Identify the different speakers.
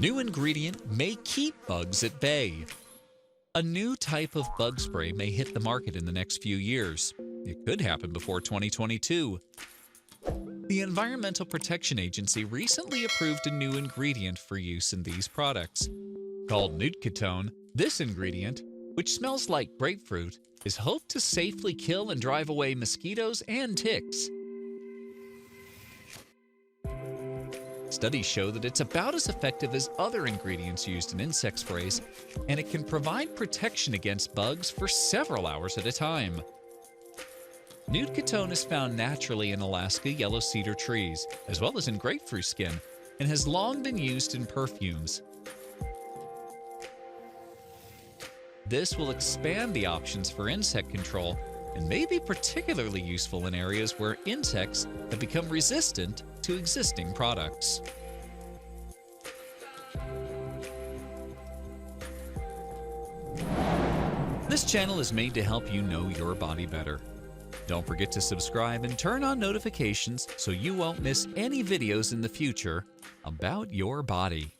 Speaker 1: New ingredient may keep bugs at bay. A new type of bug spray may hit the market in the next few years. It could happen before 2022. The Environmental Protection Agency recently approved a new ingredient for use in these products. Called nootkatone, this ingredient, which smells like grapefruit, is hoped to safely kill and drive away mosquitoes and ticks. Studies show that it's about as effective as other ingredients used in insect sprays, and it can provide protection against bugs for several hours at a time. Nootkatone is found naturally in Alaska yellow cedar trees, as well as in grapefruit skin, and has long been used in perfumes. This will expand the options for insect control and may be particularly useful in areas where insects have become resistant to existing products. This channel is made to help you know your body better. Don't forget to subscribe and turn on notifications so you won't miss any videos in the future about your body.